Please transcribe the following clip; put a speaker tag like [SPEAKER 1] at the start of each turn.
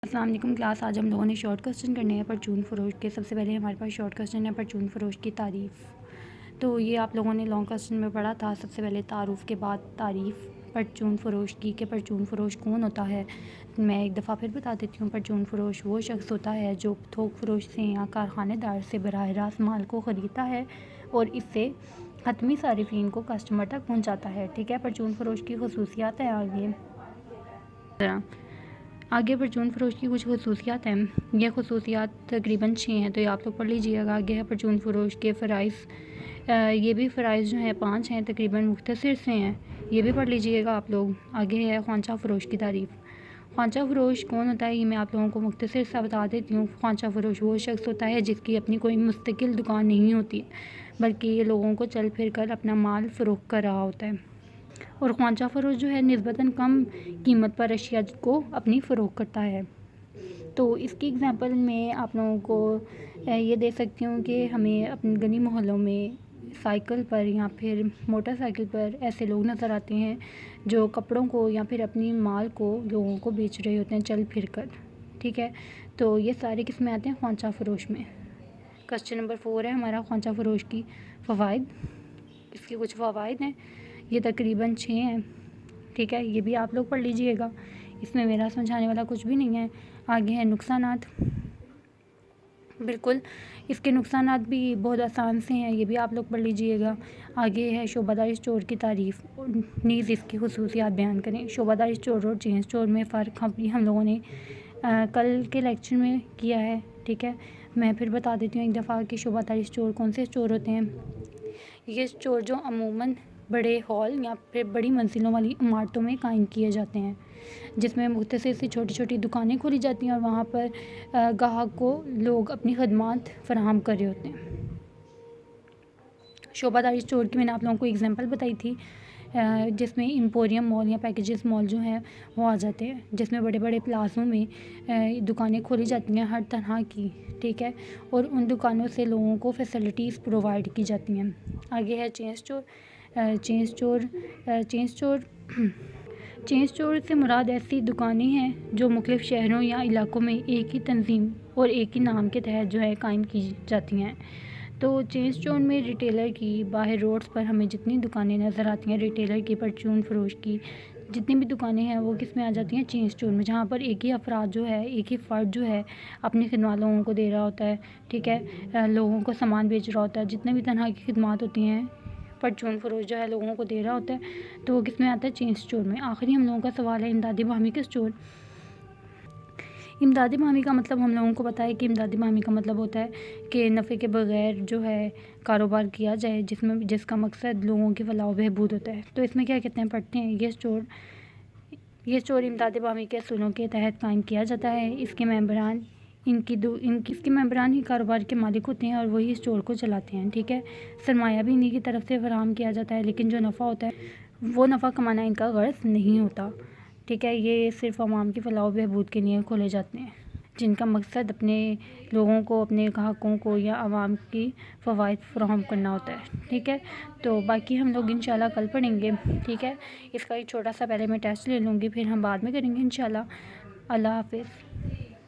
[SPEAKER 1] السلام علیکم کلاس، آج ہم لوگوں نے شارٹ کوسچن کرنے ہیں پرچون فروش کے۔ سب سے پہلے ہمارے پاس شارٹ کوسچن ہے پرچون فروش کی تعریف۔ تو یہ آپ لوگوں نے لانگ کوسچن میں پڑھا تھا۔ سب سے پہلے تعارف کے بعد تعریف پرچون فروش کی کہ پرچون فروش کون ہوتا ہے۔ میں ایک دفعہ پھر بتا دیتی ہوں، پرچون فروش وہ شخص ہوتا ہے جو تھوک فروش سے یا کارخانے دار سے براہ راست مال کو خریدتا ہے اور اس سے حتمی صارفین کو کسٹمر تک پہنچاتا ہے۔ ٹھیک ہے، پرچون فروش کی خصوصیات ہیں آگے پرچون فروش کی کچھ خصوصیات ہیں۔ یہ خصوصیات تقریباً 6 ہیں، تو یہ آپ لوگ پڑھ لیجیے گا۔ آگے ہے پرچون فروش کے فرائض۔ یہ بھی فرائض جو ہیں 5 ہیں، تقریباً مختصر سے ہیں، یہ بھی پڑھ لیجیے گا آپ لوگ۔ آگے ہے خوانچہ فروش کی تعریف۔ خوانچہ فروش کون ہوتا ہے، یہ میں آپ لوگوں کو مختصر سا بتا دیتی ہوں۔ خوانچہ فروش وہ شخص ہوتا ہے جس کی اپنی کوئی مستقل دکان نہیں ہوتی، بلکہ یہ لوگوں کو چل پھر کر اپنا مال فروخت کر رہا ہوتا ہے، اور خوانچہ فروش جو ہے نسبتاً کم قیمت پر اشیاء کو اپنی فروخت کرتا ہے۔ تو اس کی اگزامپل میں آپ لوگوں کو یہ دے سکتی ہوں کہ ہمیں اپنے گلی محلوں میں سائیکل پر یا پھر موٹر سائیکل پر ایسے لوگ نظر آتے ہیں جو کپڑوں کو یا پھر اپنی مال کو لوگوں کو بیچ رہے ہوتے ہیں چل پھر کر۔ ٹھیک ہے، تو یہ سارے کس میں آتے ہیں، خوانچہ فروش میں۔ کوسچن نمبر 4 ہے ہمارا خوانچہ فروش کی فوائد۔ اس کے کچھ فوائد ہیں، یہ تقریباً 6 ہیں۔ ٹھیک ہے، یہ بھی آپ لوگ پڑھ لیجئے گا، اس میں میرا سمجھانے والا کچھ بھی نہیں ہے۔ آگے ہے نقصانات۔ بالکل اس کے نقصانات بھی بہت آسان سے ہیں، یہ بھی آپ لوگ پڑھ لیجئے گا۔ آگے ہے شعبہ دار اسٹور کی تعریف، نیز اس کی خصوصیات بیان کریں۔ شعبہ دار اسٹور اور چین اسٹور میں فرق ہم لوگوں نے کل کے لیکچر میں کیا ہے۔ ٹھیک ہے، میں پھر بتا دیتی ہوں ایک دفعہ کہ شعبہ دار اسٹور کون سے اسٹور ہوتے ہیں۔ یہ اسٹور جو عموماً بڑے ہال یا پھر بڑی منزلوں والی عمارتوں میں قائم کیے جاتے ہیں، جس میں مختصر سی چھوٹی چھوٹی دکانیں کھولی جاتی ہیں اور وہاں پر گاہک کو لوگ اپنی خدمات فراہم کر رہے ہوتے ہیں۔ شعبہ دار اسٹور کی میں نے آپ لوگوں کو اگزامپل بتائی تھی، جس میں ایمپوریم مال یا پیکیجز مال جو ہیں وہ آ جاتے ہیں، جس میں بڑے بڑے پلازوں میں دکانیں کھولی جاتی ہیں ہر طرح کی۔ ٹھیک ہے، اور ان دکانوں سے لوگوں کو فیسلٹیز پرووائڈ کی جاتی ہیں۔ آگے ہے چین اسٹور۔ چین اسٹور سے مراد ایسی دکانیں ہیں جو مختلف شہروں یا علاقوں میں ایک ہی تنظیم اور ایک ہی نام کے تحت جو ہے قائم کی جاتی ہیں۔ تو چین اسٹور میں ریٹیلر کی باہر روڈز پر ہمیں جتنی دکانیں نظر آتی ہیں، ریٹیلر کی، پرچون فروش کی جتنی بھی دکانیں ہیں وہ کس میں آ جاتی ہیں، چین اسٹور میں، جہاں پر ایک ہی افراد جو ہے، ایک ہی فرد جو ہے اپنی خدمات لوگوں کو دے رہا ہوتا ہے۔ ٹھیک ہے، لوگوں کو سامان بیچ رہا ہوتا ہے، جتنے بھی طرح کی خدمات ہوتی ہیں پرچون فروش جو ہے لوگوں کو دے رہا ہوتا ہے، تو وہ کس میں آتا ہے، چین اسٹور میں۔ آخری ہم لوگوں کا سوال ہے امدادی باہمی کے اسٹور۔ امدادی باہمی کا مطلب ہم لوگوں کو پتہ ہے کہ امدادی باہمی کا مطلب ہوتا ہے کہ نفع کے بغیر جو ہے کاروبار کیا جائے، جس کا مقصد لوگوں کی فلاح و بہبود ہوتا ہے۔ تو اس میں کیا کہتے ہیں، پڑھتے ہیں، یہ اسٹور امدادی باہمی کے اصولوں کے تحت قائم کیا جاتا ہے۔ اس کے ممبران ہی کاروبار کے مالک ہوتے ہیں اور وہی اسٹور کو چلاتے ہیں۔ ٹھیک ہے، سرمایہ بھی انہی کی طرف سے فراہم کیا جاتا ہے، لیکن جو نفع ہوتا ہے وہ نفع کمانا ان کا غرض نہیں ہوتا۔ ٹھیک ہے، یہ صرف عوام کی فلاح و بہبود کے لیے کھولے جاتے ہیں، جن کا مقصد اپنے لوگوں کو، اپنے گاہکوں کو یا عوام کی فوائد فراہم کرنا ہوتا ہے۔ ٹھیک ہے، تو باقی ہم لوگ انشاءاللہ کل پڑھیں گے۔ ٹھیک ہے، اس کا ایک چھوٹا سا پہلے میں ٹیسٹ لے لوں گی، پھر ہم بعد میں کریں گے انشاءاللہ۔ اللہ حافظ۔